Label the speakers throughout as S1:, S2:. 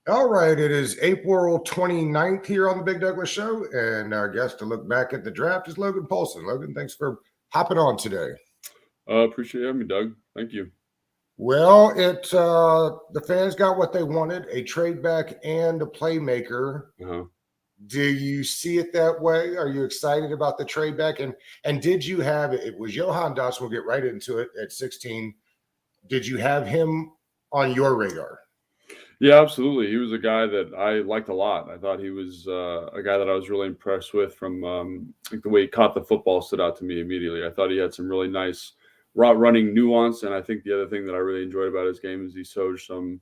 S1: All right, it is April 29th here on the Big Douglas Show, and our guest to look back at the draft is Logan Paulsen. Logan, thanks for hopping on today.
S2: Appreciate having me, Doug. Thank you.
S1: Well, the fans got what they wanted, a trade back and a playmaker.
S2: Uh-huh.
S1: Do you see it that way? Are you excited about the trade back? And did you have it was Johan Dotson, we'll get right into it at 16. Did you have him on your radar?
S2: Yeah, absolutely. He was a guy that I liked a lot. I thought he was a guy that I was really impressed with from like the way he caught the football stood out to me immediately. I thought he had some really nice route running nuance, and I think the other thing that I really enjoyed about his game is he showed some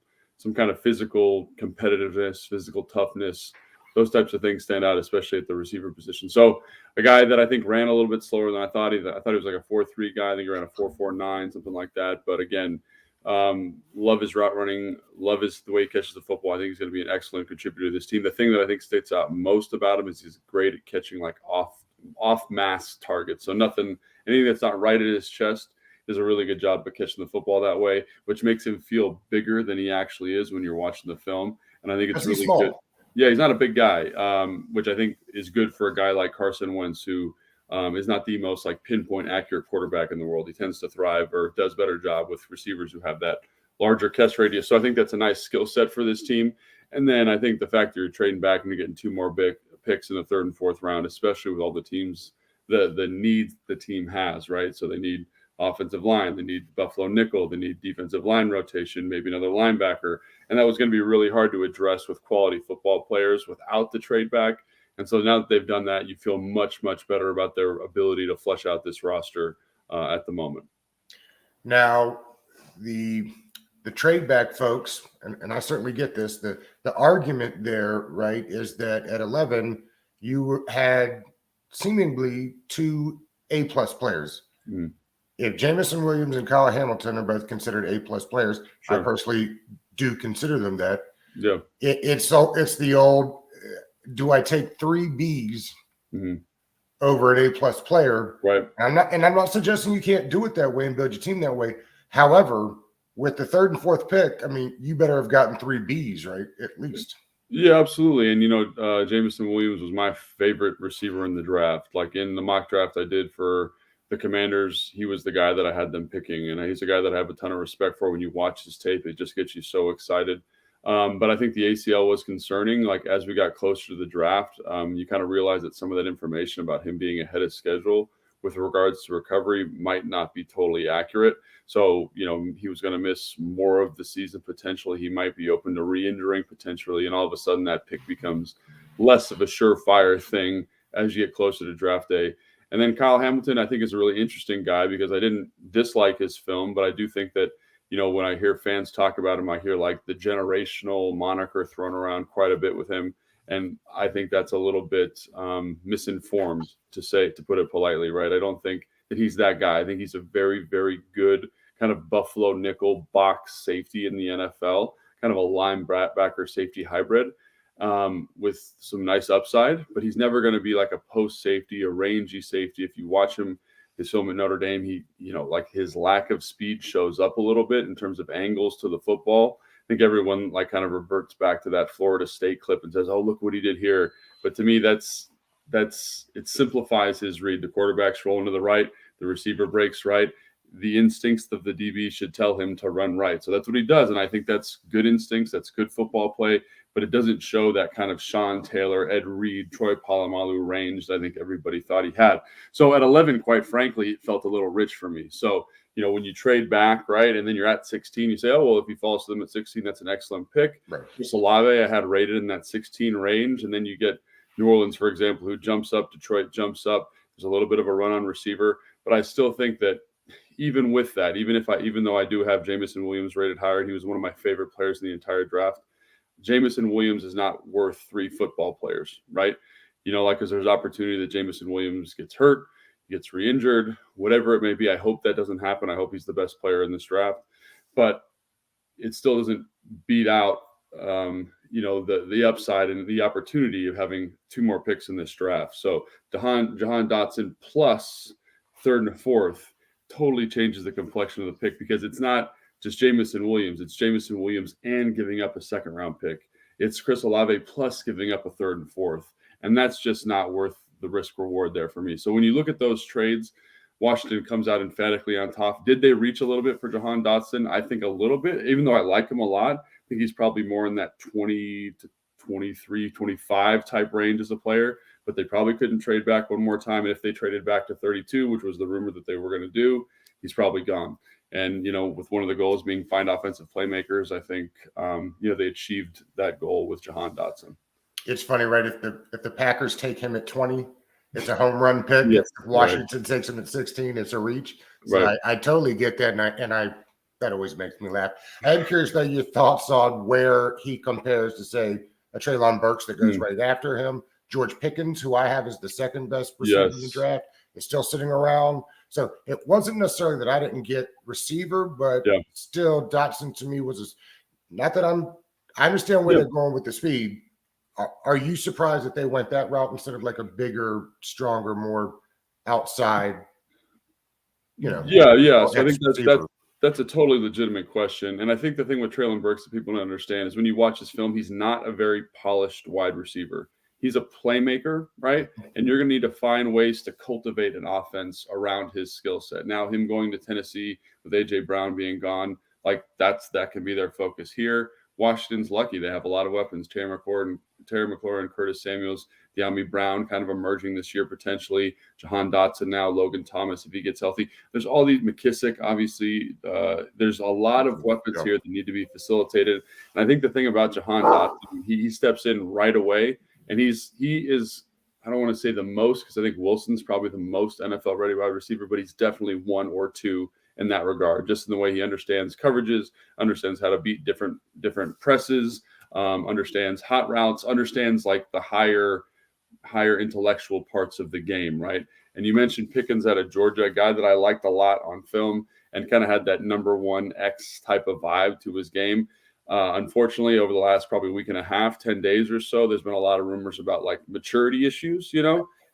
S2: kind of physical competitiveness, physical toughness. Those types of things stand out, especially at the receiver position. So a guy that I think ran a little bit slower than I thought. I thought he was like a 4.3 guy. I think he ran a 4.49, something like that. But again, love his route running. Love the way he catches the football. I think he's going to be an excellent contributor to this team. The thing that I think sticks out most about him is he's great at catching like off mass targets. So anything that's not right at his chest does a really good job of catching the football that way, which makes him feel bigger than he actually is when you're watching the film. And I think it's really good. Yeah, he's not a big guy, which I think is good for a guy like Carson Wentz, who is not the most like pinpoint accurate quarterback in the world. He tends to thrive or does better job with receivers who have that larger catch radius. So I think that's a nice skill set for this team. And then I think the fact that you're trading back and you're getting two more big picks in the third and fourth round, especially with all the teams, the needs the team has, right? So they need offensive line, they need Buffalo nickel, they need defensive line rotation, maybe another linebacker. And that was going to be really hard to address with quality football players without the trade back. And so now that they've done that, you feel much, much better about their ability to flesh out this roster at the moment.
S1: Now, the trade back folks, and I certainly get this, the argument there, right, is that at 11, you had seemingly two A-plus players.
S2: Mm.
S1: If Jamison Williams and Kyle Hamilton are both considered A-plus players, sure. I personally do consider them that.
S2: Yeah.
S1: It's the old, do I take three Bs over an A-plus player?
S2: Right.
S1: And I'm not suggesting you can't do it that way and build your team that way. However, with the third and fourth pick, I mean, you better have gotten three Bs, right? At least.
S2: Yeah, absolutely. And, Jamison Williams was my favorite receiver in the draft. Like in the mock draft I did for the Commanders, he was the guy that I had them picking. And he's a guy that I have a ton of respect for. When you watch his tape, it just gets you so excited. But I think the ACL was concerning. Like as we got closer to the draft, you kind of realize that some of that information about him being ahead of schedule with regards to recovery might not be totally accurate. So, he was going to miss more of the season potentially. He might be open to re-injuring potentially. And all of a sudden that pick becomes less of a surefire thing as you get closer to draft day. And then Kyle Hamilton, I think, is a really interesting guy because I didn't dislike his film, but I do think that, when I hear fans talk about him, I hear like the generational moniker thrown around quite a bit with him. And I think that's a little bit misinformed to put it politely, right? I don't think that he's that guy. I think he's a very, very good kind of Buffalo nickel box safety in the NFL, kind of a linebacker safety hybrid with some nice upside, but he's never going to be like a post safety, a rangy safety. If you watch him, his film at Notre Dame, he, like his lack of speed shows up a little bit in terms of angles to the football. I think everyone like kind of reverts back to that Florida State clip and says, "Oh, look what he did here." But to me, it simplifies his read. The quarterback's rolling to the right, the receiver breaks right. The instincts of the DB should tell him to run right. So that's what he does. And I think that's good instincts. That's good football play, but it doesn't show that kind of Sean Taylor, Ed Reed, Troy Polamalu range that I think everybody thought he had. So at 11, quite frankly, it felt a little rich for me. So, when you trade back, right, and then you're at 16, you say, oh, well, if he falls to them at 16, that's an excellent pick.
S1: Right.
S2: Olave, I had rated in that 16 range. And then you get New Orleans, for example, who jumps up. Detroit jumps up. There's a little bit of a run on receiver. But I still think that even with that, even though I do have Jamison Williams rated higher, he was one of my favorite players in the entire draft. Jamison Williams is not worth three football players, right? Because there's opportunity that Jamison Williams gets hurt, gets re-injured, whatever it may be. I hope that doesn't happen. I hope he's the best player in this draft, but it still doesn't beat out, the upside and the opportunity of having two more picks in this draft. So Jahan Dotson plus third and fourth totally changes the complexion of the pick because it's not just Jamison Williams. It's Jamison Williams and giving up a second round pick. It's Chris Olave plus giving up a third and fourth. And that's just not worth the risk reward there for me. So when you look at those trades, Washington comes out emphatically on top. Did they reach a little bit for Jahan Dotson? I think a little bit, even though I like him a lot. I think he's probably more in that 20 to 23, 25 type range as a player, but they probably couldn't trade back one more time. And if they traded back to 32, which was the rumor that they were going to do, he's probably gone. And, with one of the goals being find offensive playmakers, I think, they achieved that goal with Jahan Dotson.
S1: It's funny, right? If the Packers take him at 20, it's a home run pick.
S2: Yes,
S1: if Washington takes him at 16, it's a reach. So
S2: right.
S1: I totally get that, and I that always makes me laugh. I'm curious about your thoughts on where he compares to, say, a Treylon Burks that goes right after him. George Pickens, who I have as the second best receiver in the draft, is still sitting around. So it wasn't necessarily that I didn't get receiver, but still Dotson to me was not that I understand where they're going with the speed. Are you surprised that they went that route instead of like a bigger, stronger, more outside,
S2: Yeah. So I think that's a totally legitimate question. And I think the thing with Treylon Burks that people don't understand is when you watch his film, he's not a very polished wide receiver. He's a playmaker, right? And you're going to need to find ways to cultivate an offense around his skill set. Now, him going to Tennessee with A.J. Brown being gone, like that can be their focus here. Washington's lucky. They have a lot of weapons. Terry McLaurin, Curtis Samuels, De'Ami Brown kind of emerging this year potentially. Jahan Dotson now, Logan Thomas if he gets healthy. There's all these, McKissick, obviously. There's a lot of weapons here that need to be facilitated. And I think the thing about Jahan Dotson, he steps in right away. And he is, I don't want to say the most, because I think Wilson's probably the most NFL-ready wide receiver, but he's definitely one or two in that regard, just in the way he understands coverages, understands how to beat different presses, understands hot routes, understands like the higher intellectual parts of the game, right? And you mentioned Pickens out of Georgia, a guy that I liked a lot on film and kind of had that number one X type of vibe to his game. Unfortunately, over the last probably week and a half, 10 days or so, there's been a lot of rumors about like maturity issues,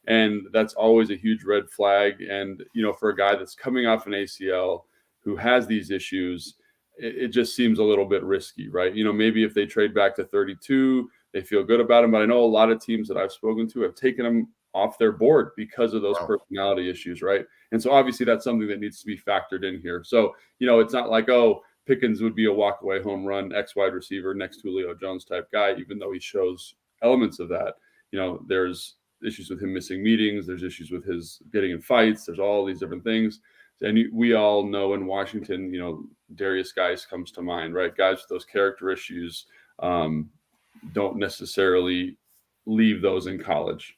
S2: and that's always a huge red flag. And, for a guy that's coming off an ACL who has these issues, it just seems a little bit risky, right? Maybe if they trade back to 32, they feel good about him. But I know a lot of teams that I've spoken to have taken him off their board because of those personality issues, right? And so obviously that's something that needs to be factored in here. So, it's not like, Pickens would be a walk-away home run, X-wide receiver, next Julio Jones type guy, even though he shows elements of that. There's issues with him missing meetings. There's issues with his getting in fights. There's all these different things. And we all know in Washington, Darius Guice comes to mind, right? Guys with those character issues don't necessarily leave those in college.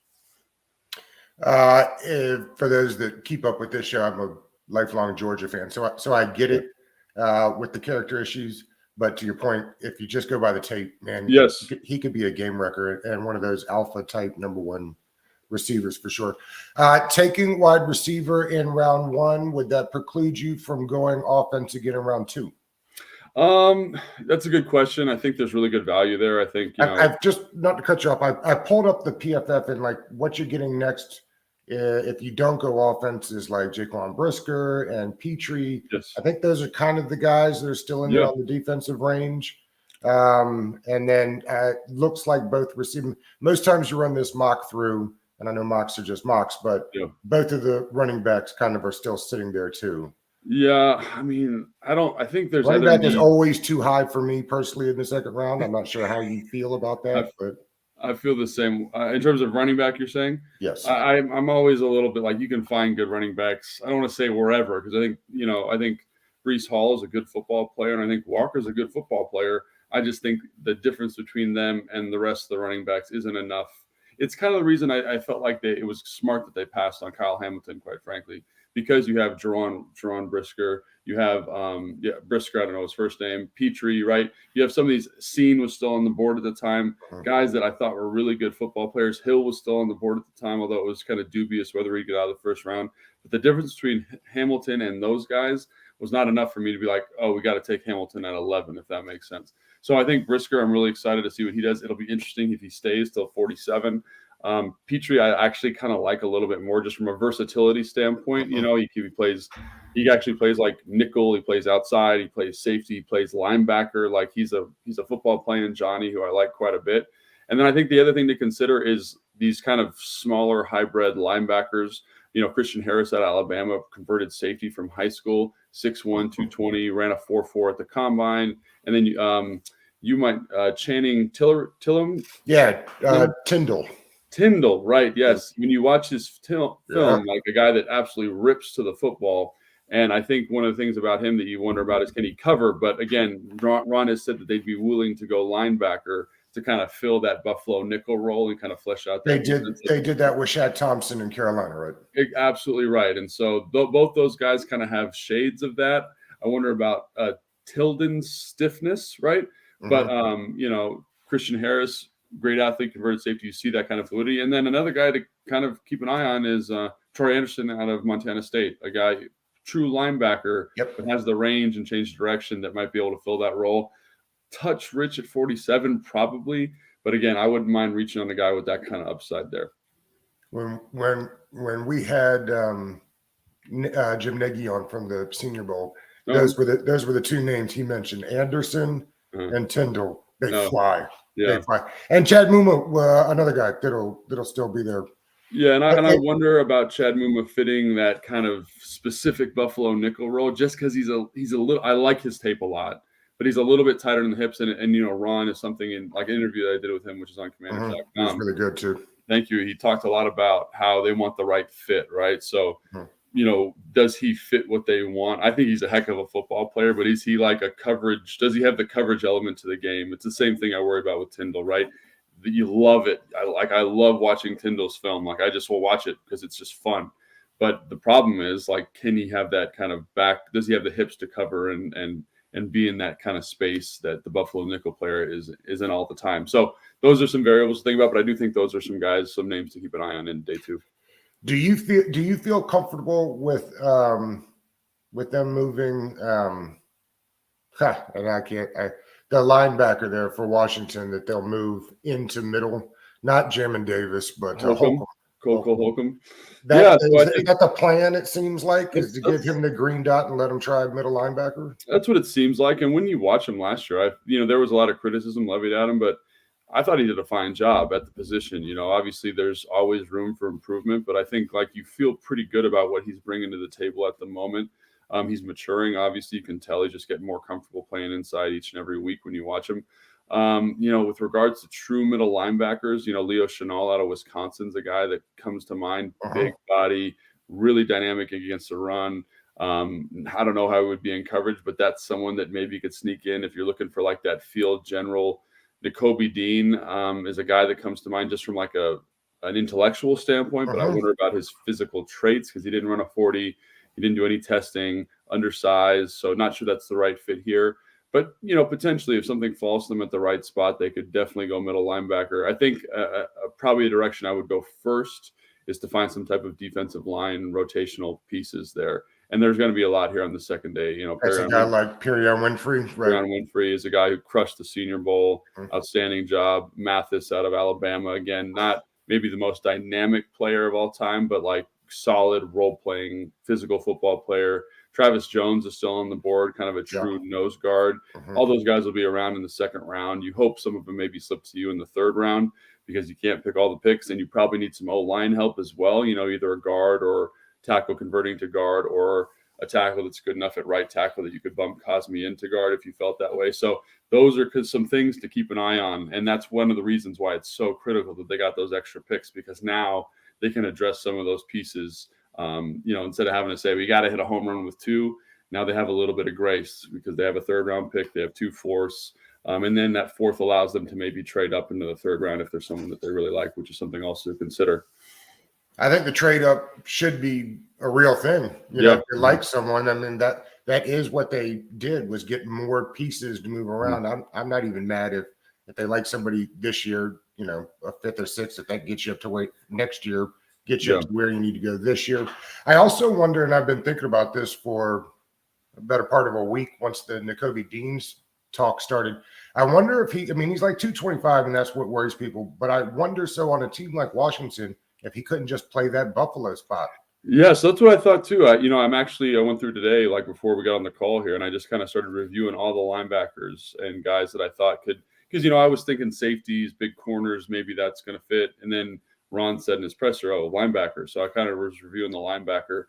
S1: For those that keep up with this show, I'm a lifelong Georgia fan. So I get it. With the character issues, but to your point, if you just go by the tape, man, he could be a game wrecker and one of those alpha type number one receivers for sure. Taking wide receiver in round one, would that preclude you from going offense again in round two?
S2: That's a good question. I think there's really good value there. I think
S1: I've just, not to cut you off, I pulled up the PFF and like what you're getting next. If you don't go offense is like Jaquan Brisker and Petrie.
S2: Yes.
S1: I think those are kind of the guys that are still in there on the defensive range. And then looks like both receiving. Most times you run this mock through, and I know mocks are just mocks, but both of the running backs kind of are still sitting there too.
S2: Yeah, I mean, I think there's
S1: running back is always too high for me personally in the second round. I'm not sure how you feel about that, but
S2: I feel the same. In terms of running back, you're saying?
S1: Yes.
S2: I'm always a little bit like, you can find good running backs. I don't want to say wherever, because I think Breece Hall is a good football player, and I think Walker's a good football player. I just think the difference between them and the rest of the running backs isn't enough. It's kind of the reason I felt like it was smart that they passed on Kyle Hamilton, quite frankly, because you have Jerron Brisker, you have Brisker, I don't know his first name, Petrie, right? You have some of these. Scene was still on the board at the time, guys that I thought were really good football players. Hill was still on the board at the time, although it was kind of dubious whether he'd get out of the first round. But the difference between Hamilton and those guys was not enough for me to be like, oh, we got to take Hamilton at 11, if that makes sense. So I think Brisker, I'm really excited to see what he does. It'll be interesting if he stays till 47. Petrie, I actually kind of like a little bit more just from a versatility standpoint. You know, he actually plays like nickel. He plays outside. He plays safety. He plays linebacker. Like he's a football playing Johnny who I like quite a bit. And then I think the other thing to consider is these kind of smaller hybrid linebackers. You know, Christian Harris at Alabama, converted safety from high school, 6'1", 220, ran a 4.4 at the combine. And then you might Channing Tillum.
S1: Yeah, Tyndall,
S2: right? Yes. When you watch his film, like a guy that absolutely rips to the football. And I think one of the things about him that you wonder about is can he cover? But again, Ron has said that they'd be willing to go linebacker to kind of fill that Buffalo nickel role and kind of flesh out that.
S1: They did that with Shaq Thompson in Carolina, right?
S2: Absolutely right. And so both those guys kind of have shades of that. I wonder about Tilden's stiffness, right? Mm-hmm. But you know, Christian Harris, great athlete, converted safety. You see that kind of fluidity. And then another guy to kind of keep an eye on is Troy Anderson out of Montana State, a guy, true linebacker, but has the range and change direction that might be able to fill that role. Touch rich at 47, probably. But again, I wouldn't mind reaching on a guy with that kind of upside there.
S1: When we had Jim Nagy on from the Senior Bowl, those were the two names he mentioned, Anderson and Tyndall. They fly. Yeah. They fly. And Chad Mumma, another guy that'll still be there.
S2: Yeah, and I wonder about Chad Mumma fitting that kind of specific Buffalo nickel role, just because he's a little. I like his tape a lot, but he's a little bit tighter in the hips, and you know, Ron is something in like an interview that I did with him, which is on Commanders.com.
S1: He's really good too.
S2: Thank you. He talked a lot about how they want the right fit, right? So, you know, does he fit what they want? I think he's a heck of a football player, but is he like a coverage? Does he have the coverage element to the game? It's the same thing I worry about with Tyndall, right? You love it. I love watching Tyndall's film. Like I just will watch it because it's just fun. But the problem is, like, can he have that kind of back? Does he have the hips to cover and be in that kind of space that the Buffalo nickel player is in all the time? So those are some variables to think about, but I do think those are some guys, some names to keep an eye on in day two.
S1: Do you feel comfortable with them moving? And I can't. The linebacker there for Washington that they'll move into middle, not Jamin Davis, but Holcomb.
S2: Holcomb.
S1: Is that the plan? It seems like is to give him the green dot and let him try middle linebacker.
S2: That's what it seems like. And when you watch him last year, there was a lot of criticism levied at him, but I thought he did a fine job at the position. You know, obviously there's always room for improvement, but I think like you feel pretty good about what he's bringing to the table at the moment. He's maturing. Obviously, you can tell he's just getting more comfortable playing inside each and every week when you watch him. You know, with regards to true middle linebackers, you know, Leo Chenal out of Wisconsin's a guy that comes to mind. Big body, really dynamic against the run. I don't know how it would be in coverage, but that's someone that maybe could sneak in if you're looking for like that field general. Nakobe Dean is a guy that comes to mind just from like an intellectual standpoint, but I wonder about his physical traits because he didn't run a 40. He didn't do any testing, undersized, so not sure that's the right fit here. But, you know, potentially if something falls to them at the right spot, they could definitely go middle linebacker. I think probably a direction I would go first is to find some type of defensive line rotational pieces there. And there's going to be a lot here on the second day. You know,
S1: that's a guy like Perion Winfrey. Right?
S2: Perion Winfrey is a guy who crushed the Senior Bowl. Outstanding job. Mathis out of Alabama. Again, not maybe the most dynamic player of all time, but like solid role-playing physical football player. Travis Jones is still on the board, kind of a true nose guard. All those guys will be around in the second round. You hope some of them maybe slip to you in the third round because you can't pick all the picks, and you probably need some O-line help as well. You know, either a guard or tackle converting to guard, or a tackle that's good enough at right tackle that you could bump Cosme into guard if you felt that way. So those are some things to keep an eye on, and that's one of the reasons why it's so critical that they got those extra picks, because now they can address some of those pieces. You know, instead of having to say, we got to hit a home run with two, now they have a little bit of grace because they have a third round pick. They have 2 fourths. And then that fourth allows them to maybe trade up into the third round if there's someone that they really like, which is something also to consider.
S1: I think the trade up should be a real thing. You know, if you like someone, I mean, that is what they did, was get more pieces to move around. I'm not even mad if they like somebody this year, you know, a 5th or 6th, if that gets you up to next year, get you up to where you need to go this year. I also wonder, and I've been thinking about this for a better part of a week once the Nakobe Dean's talk started, I wonder if I mean, he's like 225, and that's what worries people. But I wonder, so on a team like Washington, if he couldn't just play that Buffalo spot.
S2: Yeah, so that's what I thought too. I went through today, like before we got on the call here, and I just kind of started reviewing all the linebackers and guys that I thought could, because I was thinking safeties, big corners, maybe that's going to fit. And then Ron said in his presser, "Oh, linebacker." So I kind of was reviewing the linebacker,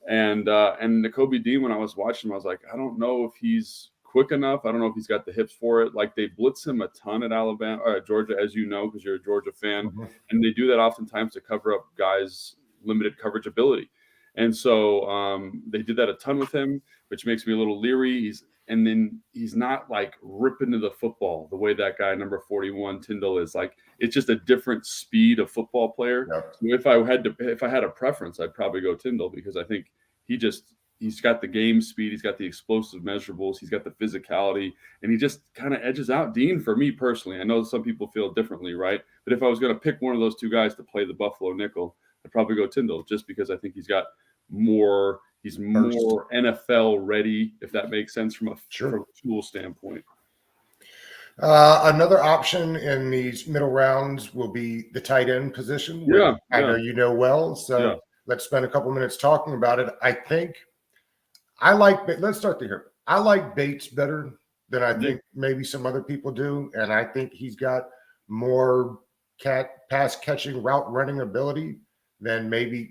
S2: and Nakobe Dean. When I was watching him, I was like, I don't know if he's quick enough. I don't know if he's got the hips for it. Like they blitz him a ton at Alabama, or at Georgia, as you know, because you're a Georgia fan, and they do that oftentimes to cover up guys' limited coverage ability. And so they did that a ton with him, which makes me a little leery. He's not like ripping to the football the way that guy number 41 Tyndall is. Like it's just a different speed of football player.
S1: Yeah.
S2: So if I had a preference, I'd probably go Tyndall, because I think he's got the game speed, he's got the explosive measurables, he's got the physicality, and he just kind of edges out Dean for me personally. I know some people feel differently, right? But if I was going to pick one of those two guys to play the Buffalo nickel, I'd probably go Tyndall, just because I think he's more NFL ready, if that makes sense from a tool standpoint.
S1: Another option in these middle rounds will be the tight end position. I know you know well, so let's spend a couple minutes talking about it. I think let's start here. I like Bates better than I think maybe some other people do, and I think he's got more pass catching, route running ability than maybe,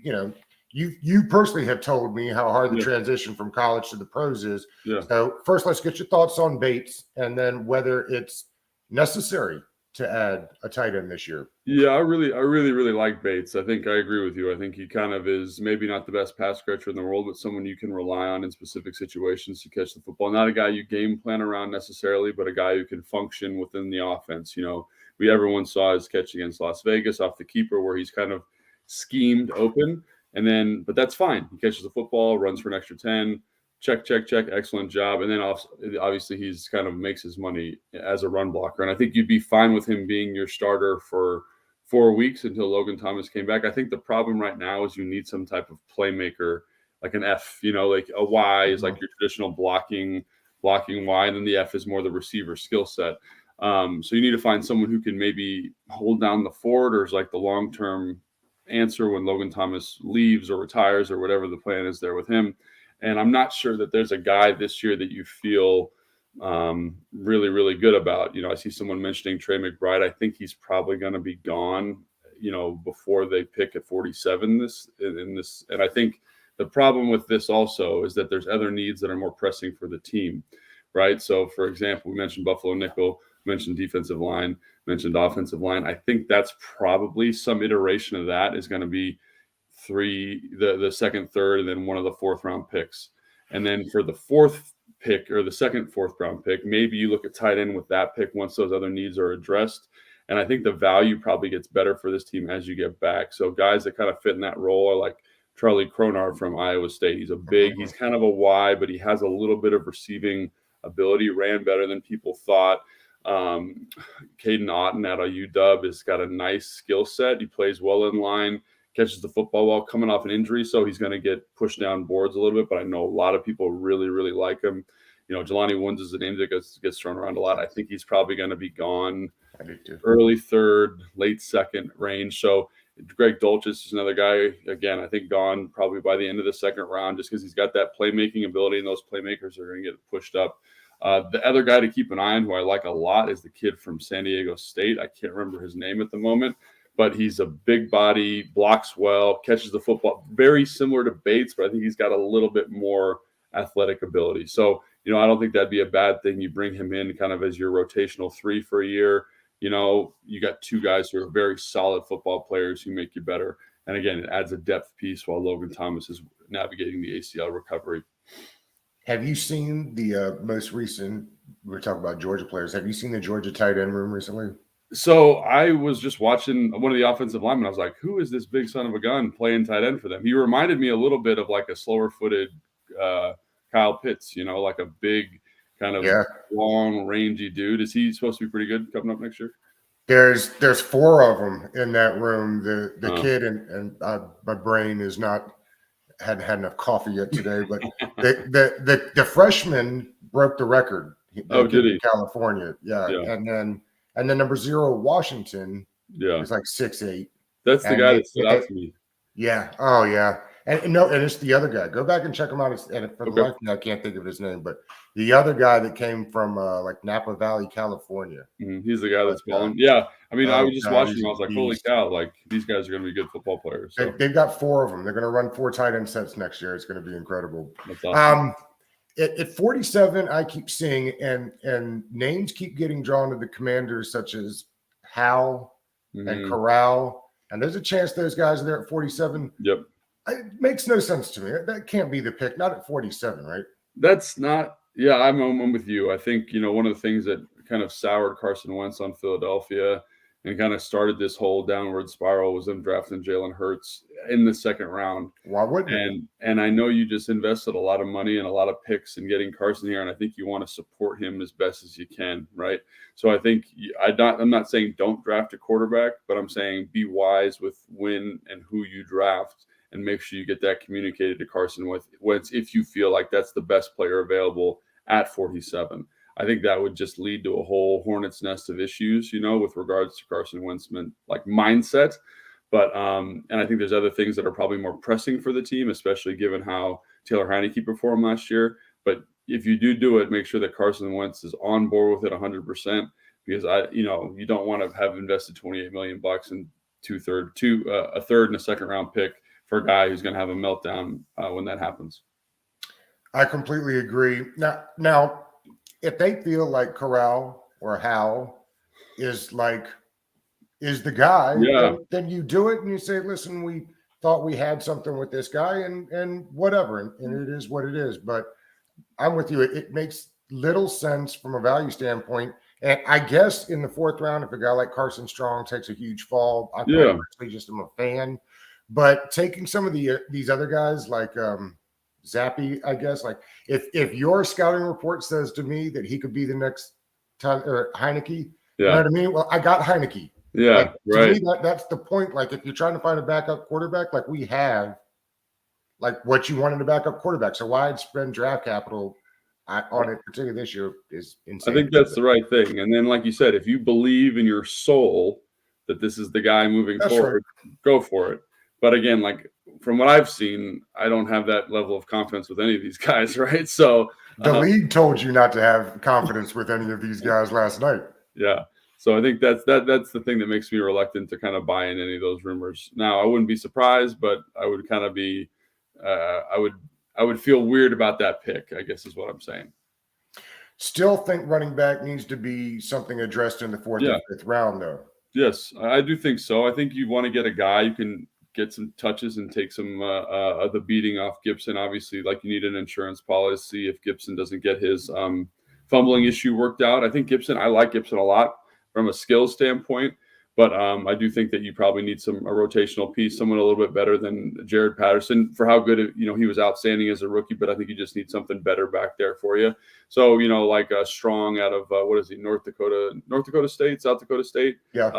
S1: you personally have told me how hard the transition from college to the pros is. Yeah. So first, let's get your thoughts on Bates, and then whether it's necessary to add a tight end this year.
S2: Yeah, I really like Bates. I think I agree with you. I think he kind of is maybe not the best pass catcher in the world, but someone you can rely on in specific situations to catch the football. Not a guy you game plan around necessarily, but a guy who can function within the offense. Everyone saw his catch against Las Vegas off the keeper, where he's kind of schemed open, but that's fine. He catches the football, runs for an extra 10, check, excellent job. And then obviously he's kind of makes his money as a run blocker. And I think you'd be fine with him being your starter for 4 weeks until Logan Thomas came back. I think the problem right now is you need some type of playmaker, like an F, like a Y is like your traditional blocking Y, and then the F is more the receiver skill set. So you need to find someone who can maybe hold down the fort, or is like the long-term answer when Logan Thomas leaves or retires, or whatever the plan is there with him. And I'm not sure that there's a guy this year that you feel really, really good about. I see someone mentioning Trey McBride. I think he's probably going to be gone, before they pick at 47 And I think the problem with this also is that there's other needs that are more pressing for the team, right? So, for example, we mentioned Buffalo nickel, mentioned defensive line, mentioned offensive line. I think that's probably some iteration of that is going to be the second, third, and then one of the fourth round picks. And then for the fourth pick, or the second fourth round pick, maybe you look at tight end with that pick once those other needs are addressed. And I think the value probably gets better for this team as you get back. So guys that kind of fit in that role are like Charlie Cronard from Iowa State. He's kind of a Y, but he has a little bit of receiving ability, ran better than people thought. Caden Otten out of UW has got a nice skill set. He plays well in line, catches the football well, coming off an injury, so he's going to get pushed down boards a little bit, but I know a lot of people really, really like him. Jelani Woods is a name that gets thrown around a lot. I think he's probably going to be gone early third, late second range. So Greg Dulcich is another guy, again, I think gone probably by the end of the second round, just because he's got that playmaking ability, and those playmakers are going to get pushed up. The other guy to keep an eye on, who I like a lot, is the kid from San Diego State. I can't remember his name at the moment, but he's a big body, blocks well, catches the football. Very similar to Bates, but I think he's got a little bit more athletic ability. So, I don't think that'd be a bad thing. You bring him in kind of as your rotational 3 for a year. You got two guys who are very solid football players who make you better. And again, it adds a depth piece while Logan Thomas is navigating the ACL recovery.
S1: Have you seen the most recent, we're talking about Georgia players, have you seen the Georgia tight end room recently?
S2: So I was just watching one of the offensive linemen. I was like, who is this big son of a gun playing tight end for them? He reminded me a little bit of like a slower footed Kyle Pitts, like a big kind of long, rangy dude. Is he supposed to be pretty good coming up next year?
S1: There's 4 of them in that room. The kid, and my brain is not, hadn't had enough coffee yet today, but the freshman broke the record.
S2: Oh,
S1: The kid
S2: did
S1: from
S2: he?
S1: California. Yeah.
S2: Yeah.
S1: And then number 0, Washington,
S2: Yeah.
S1: is like 6'8".
S2: That's the
S1: And
S2: guy that stood out to me.
S1: yeah. Oh, yeah. And no, and it's the other guy. Go back and check him out. And for the
S2: Okay.
S1: life of me, I can't think of his name, but the other guy that came from like Napa Valley, California.
S2: He's the guy
S1: But
S2: that's balling. Yeah. I mean, I
S1: oh
S2: was just
S1: God,
S2: watching
S1: he's
S2: him. I
S1: a
S2: was like, holy
S1: beast.
S2: cow, like these guys are going to be good football players. So
S1: They've got 4 of them. They're going to run 4 tight end sets next year. It's going to be incredible.
S2: that's awesome.
S1: At 47, I keep seeing and names keep getting drawn to the Commanders, such as Hal and Corral. And there's a chance those guys are there at 47.
S2: Yep.
S1: It makes no sense to me. That can't be the pick. Not at 47, right?
S2: That's not. Yeah, I'm with you. I think one of the things that kind of soured Carson Wentz on Philadelphia and kind of started this whole downward spiral was them drafting Jalen Hurts in the second round.
S1: Why wouldn't it?
S2: And I know you just invested a lot of money and a lot of picks in getting Carson here, and I think you want to support him as best as you can, right? So I think I'm not saying don't draft a quarterback, but I'm saying be wise with when and who you draft, and make sure you get that communicated to Carson Wentz if you feel like that's the best player available at 47. I think that would just lead to a whole hornet's nest of issues, with regards to Carson Wentz mindset. But and I think there's other things that are probably more pressing for the team, especially given how Taylor Heineke performed last year. But if you do it, make sure that Carson Wentz is on board with it 100%, because you don't want to have invested $28 million in a third and a second round pick for a guy who's going to have a meltdown when that happens.
S1: I completely agree. Now, if they feel like Corral or Hal is the guy, then you do it and you say, listen, we thought we had something with this guy and whatever. And it is what it is. But I'm with you. It makes little sense from a value standpoint. And I guess in the 4th round, if a guy like Carson Strong takes a huge fall, I personally just am a fan. But taking some of these other guys like Zappy, I guess, like if your scouting report says to me that he could be the next Heineke, you know what I mean? Well, I got Heineke.
S2: Yeah,
S1: like,
S2: right.
S1: To me, that's the point. Like if you're trying to find a backup quarterback, like we have, like what you want in a backup quarterback. So why spend draft capital on it, particularly this year, is insane.
S2: I think that's the right thing. And then, like you said, if you believe in your soul that this is the guy moving forward, go for it. But again, like from what I've seen, I don't have that level of confidence with any of these guys, right? So
S1: the league told you not to have confidence with any of these guys last night.
S2: Yeah. So I think that's the thing that makes me reluctant to kind of buy in any of those rumors. Now, I wouldn't be surprised, but I would kind of be I would feel weird about that pick, I guess is what I'm saying.
S1: Still think running back needs to be something addressed in the 4th and 5th round, though.
S2: Yes, I do think so. I think you want to get a guy who can get some touches and take some of the beating off Gibson. Obviously, like you need an insurance policy if Gibson doesn't get his fumbling issue worked out. I like Gibson a lot from a skills standpoint, but I do think that you probably need a rotational piece, someone a little bit better than Jared Patterson for how good, he was outstanding as a rookie, but I think you just need something better back there for you. So, like a Strong out of, North Dakota State, South Dakota State.
S1: Yeah.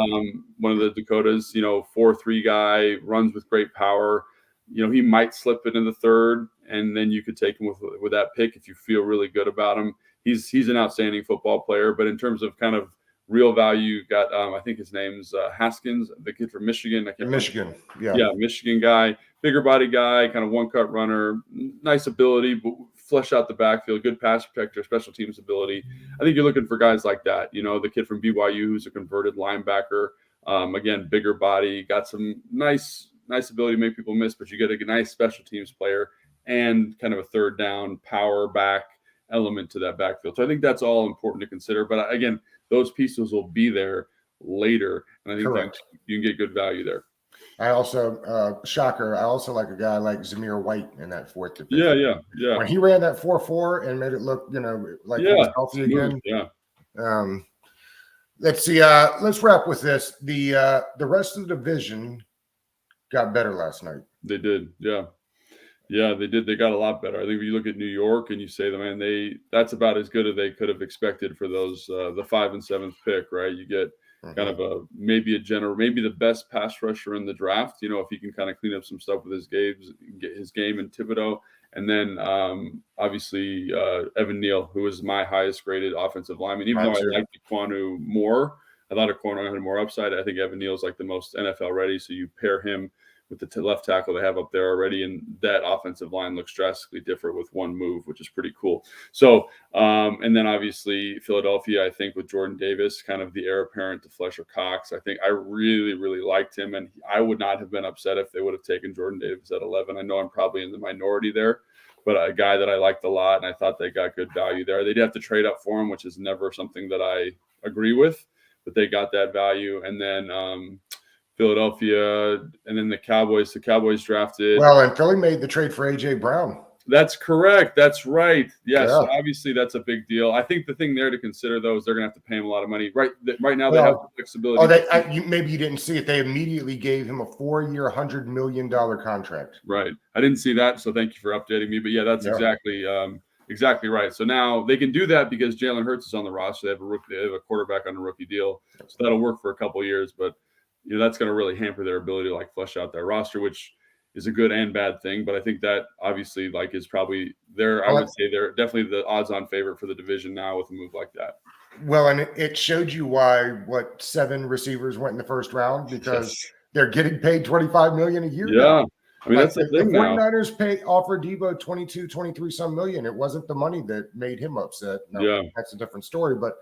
S2: One of the Dakotas, 4-3 guy, runs with great power. He might slip it in the 3rd, and then you could take him with that pick if you feel really good about him. He's an outstanding football player, but in terms of kind of real value, got I think his name's Haskins, the kid from Michigan.
S1: Michigan,
S2: Michigan guy, bigger body guy, kind of one-cut runner, nice ability, but flesh out the backfield, good pass protector, special teams ability. I think you're looking for guys like that. The kid from BYU who's a converted linebacker, again, bigger body, got some nice ability to make people miss, but you get a nice special teams player and kind of a 3rd down power back element to that backfield. So I think that's all important to consider. But again, those pieces will be there later, and I think you can get good value there.
S1: I also, shocker, I also like a guy like Zamir White in that 4th to 5th.
S2: Yeah.
S1: When he ran that 4.4 and made it look, like he was healthy again.
S2: Yeah.
S1: Let's see. Let's wrap with this. The rest of the division got better last night.
S2: They did. Yeah. Yeah, they did. They got a lot better. I think if you look at New York and you say, that's about as good as they could have expected for those the 5th and 7th pick, right? You get kind of maybe the best pass rusher in the draft. If he can kind of clean up some stuff with his game and Thibodeau, And then obviously Evan Neal, who was my highest graded offensive lineman. Even though I liked Kwanu more, I thought Kwanu had more upside. I think Evan Neal is like the most NFL ready. So you pair him with the left tackle they have up there already, and that offensive line looks drastically different with one move, which is pretty cool. So, and then obviously Philadelphia, I think with Jordan Davis, kind of the heir apparent to Fletcher Cox. I think I really, really liked him, and I would not have been upset if they would have taken Jordan Davis at 11. I know I'm probably in the minority there, but a guy that I liked a lot, and I thought they got good value there. They'd have to trade up for him, which is never something that I agree with, but they got that value. And then Philadelphia, and then the Cowboys. The Cowboys drafted.
S1: Well, and Philly made the trade for A.J. Brown.
S2: That's correct. That's right. Yes. Yeah. So obviously that's a big deal. I think the thing there to consider, though, is they're going to have to pay him a lot of money. Right now, they have the flexibility.
S1: Maybe you didn't see it. They immediately gave him a 4-year, $100 million contract.
S2: Right. I didn't see that, so thank you for updating me. But yeah, that's exactly right. So now they can do that because Jalen Hurts is on the roster. They have a quarterback on a rookie deal, so that'll work for a couple of years. But that's going to really hamper their ability to flesh out their roster, which is a good and bad thing. But I think that obviously is probably I would say they're definitely the odds-on favorite for the division now with a move like that.
S1: Well, and it showed you why 7 receivers went in the first round, because they're getting paid $25 million a year.
S2: Yeah.
S1: Now.
S2: I mean, that's the thing.
S1: The 49ers offered Debo 23 some million. It wasn't the money that made him upset. No, that's a different story. But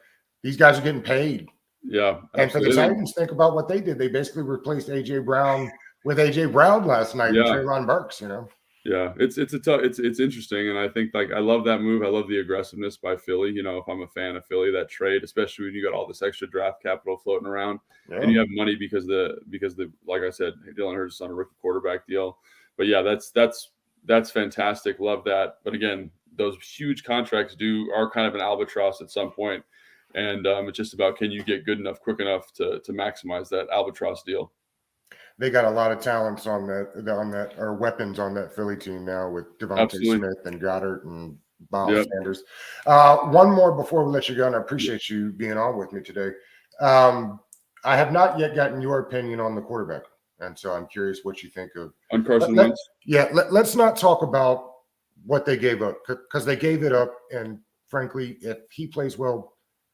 S1: these guys are getting paid.
S2: Yeah.
S1: And for the Titans, think about what they did. They basically replaced A.J. Brown with A.J. Brown last night and Treylon Burks,
S2: Yeah, it's interesting, and I think I love that move. I love the aggressiveness by Philly. If I'm a fan of Philly, that trade, especially when you got all this extra draft capital floating around, and you have money because the like I said, Jalen Hurts is on a rookie quarterback deal. But yeah, that's fantastic. Love that. But again, those huge contracts are kind of an albatross at some point, and it's just about, can you get good enough quick enough to maximize that albatross deal.
S1: They got a lot of talents on that or weapons on that Philly team now with Devontae Smith and Goddard and Miles Sanders. One more before we let you go, and I appreciate you being on with me today. I have not yet gotten your opinion on the quarterback, and so I'm curious what you think of
S2: on Carson Wentz.
S1: Let's not talk about what they gave up, because they gave it up, and frankly, if he plays well,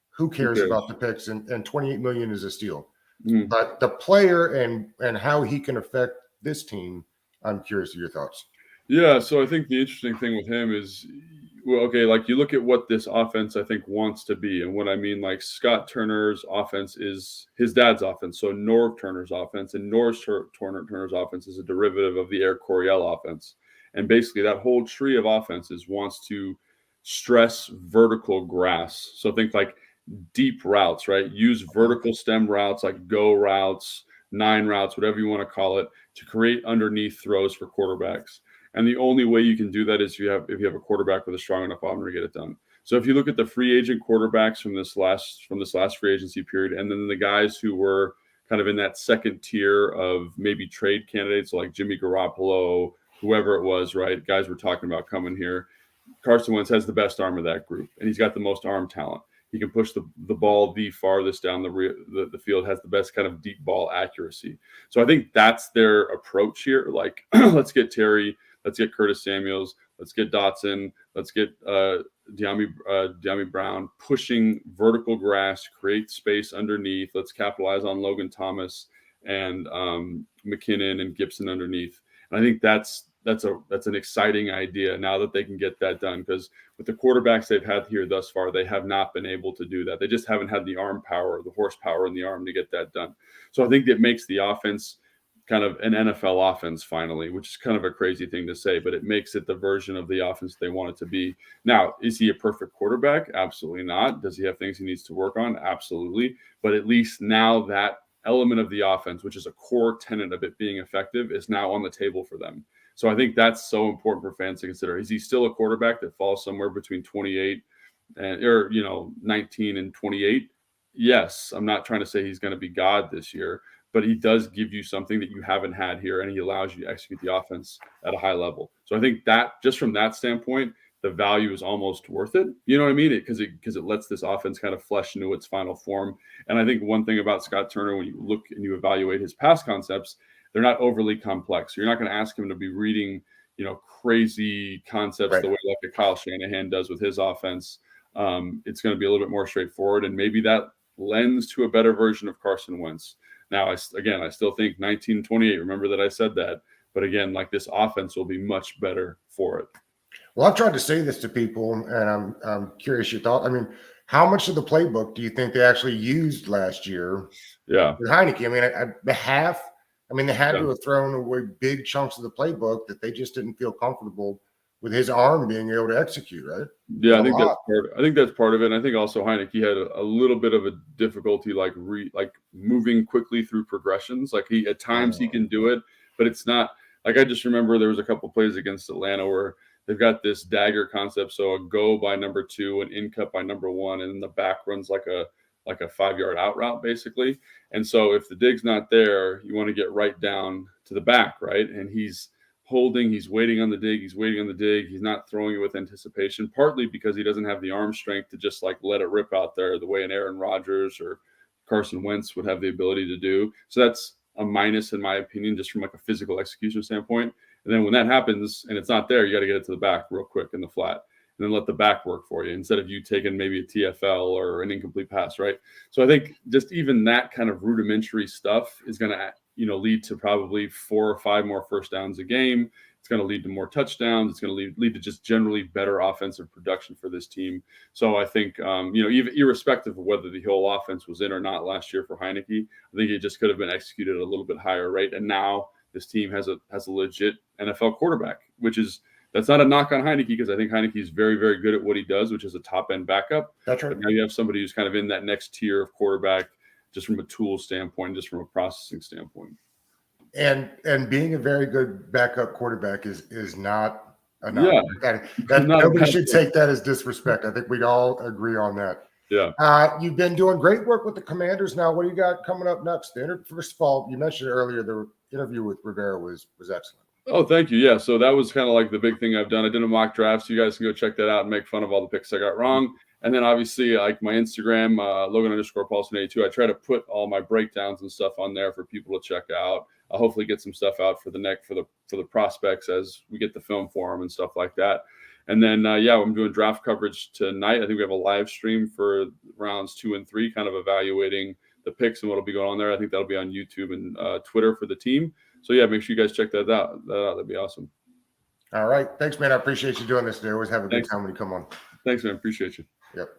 S1: who cares about the picks? And $28 million is a steal. But the player and how he can affect this team, I'm curious of your thoughts.
S2: Yeah, so I think the interesting thing with him is, you look at what this offense I think wants to be, and what I mean, Scott Turner's offense is his dad's offense, so Norv Turner's offense, and Turner's offense is a derivative of the Air Coryell offense, and basically that whole tree of offenses wants to stress vertical grass. So think deep routes, right? Use vertical stem routes like go routes, 9 routes, whatever you want to call it, to create underneath throws for quarterbacks. And the only way you can do that is if you have a quarterback with a strong enough arm to get it done. So if you look at the free agent quarterbacks from this last free agency period, and then the guys who were kind of in that second tier of maybe trade candidates like Jimmy Garoppolo, whoever it was, right? Guys we're talking about coming here. Carson Wentz has the best arm of that group, and he's got the most arm talent. He can push the ball the farthest down the field, has the best kind of deep ball accuracy. So I think that's their approach here. Let's get Terry, let's get Curtis Samuels, let's get Dotson, let's get De'Ami Brown, pushing vertical grass, create space underneath. Let's capitalize on Logan Thomas and McKinnon and Gibson underneath. And I think that's an exciting idea now that they can get that done, because with the quarterbacks they've had here thus far, they have not been able to do that. They just haven't had the arm power, the horsepower in the arm to get that done. So I think it makes the offense kind of an NFL offense finally, which is kind of a crazy thing to say, but it makes it the version of the offense they want it to be. Now, is he a perfect quarterback? Absolutely not. Does he have things he needs to work on? Absolutely. But at least now that element of the offense, which is a core tenet of it being effective, is now on the table for them. So I think that's so important for fans to consider. Is he still a quarterback that falls somewhere between 28 and 19 and 28? Yes. I'm not trying to say he's going to be God this year, but he does give you something that you haven't had here, and he allows you to execute the offense at a high level. So I think that just from that standpoint, the value is almost worth it. You know what I mean? Because it lets this offense kind of flesh into its final form. And I think one thing about Scott Turner, when you look and you evaluate his pass concepts, they're not overly complex. So you're not going to ask him to be reading, crazy concepts
S1: Right.
S2: the way like a Kyle Shanahan does with his offense. It's going to be a little bit more straightforward, and maybe that lends to a better version of Carson Wentz. Now, I still think 1928. Remember that I said that, but again, like this offense will be much better for it.
S1: Well, I've tried to say this to people, and I'm curious your thought. I mean, how much of the playbook do you think they actually used last year
S2: Yeah,
S1: with Heineke? I mean, the half. I mean, they had
S2: yeah.
S1: to have thrown away big chunks of the playbook that they just didn't feel comfortable with his arm being able to execute. Right? It was
S2: Yeah,
S1: a
S2: I think that's
S1: lot.
S2: part of it. And I think also Heineke had a little bit of a difficulty like moving quickly through progressions. Like he at times he can do it, but it's not like I just remember there was a couple plays against Atlanta where they've got this dagger concept. So a go by number 2, an in cut by number 1, and then the back runs like a 5-yard out route basically. And so if the dig's not there, you want to get right down to the back, right? And he's holding, he's waiting on the dig, he's not throwing it with anticipation, partly because he doesn't have the arm strength to just like let it rip out there the way an Aaron Rodgers or Carson Wentz would have the ability to do. So that's a minus in my opinion, just from like a physical execution standpoint. And then when that happens and it's not there, you got to get it to the back real quick in the flat and then let the back work for you instead of you taking maybe a TFL or an incomplete pass, right? So I think just even that kind of rudimentary stuff is going to lead to probably 4 or 5 more first downs a game. It's going to lead to more touchdowns. It's going to lead to just generally better offensive production for this team. So I think, even irrespective of whether the whole offense was in or not last year for Heineke, I think it just could have been executed at a little bit higher rate. And now this team has a legit NFL quarterback, that's not a knock on Heineke because I think Heineke is very, very good at what he does, which is a top end backup.
S1: That's right.
S2: But now you have somebody who's kind of in that next tier of quarterback, just from a tool standpoint, just from a processing standpoint.
S1: And being a very good backup quarterback is not a knock.
S2: Yeah.
S1: That
S2: Not
S1: nobody should take that as disrespect. I think we'd all agree on that.
S2: Yeah.
S1: You've been doing great work with the Commanders. Now, what do you got coming up next? First of all, you mentioned earlier the interview with Rivera was excellent.
S2: Oh, thank you. Yeah. So that was kind of like the big thing I've done. I did a mock draft. So you guys can go check that out and make fun of all the picks I got wrong. And then obviously like my Instagram, Logan_Paulsen82. I try to put all my breakdowns and stuff on there for people to check out. I'll hopefully get some stuff out for the prospects as we get the film for them and stuff like that. And then, I'm doing draft coverage tonight. I think we have a live stream for rounds 2 and 3, kind of evaluating the picks and what'll be going on there. I think that'll be on YouTube and Twitter for the team. So yeah, make sure you guys check that out. That'd be awesome.
S1: All right. Thanks, man. I appreciate you doing this today. Always have a good time when you come on.
S2: Thanks, man. Appreciate you.
S1: Yep.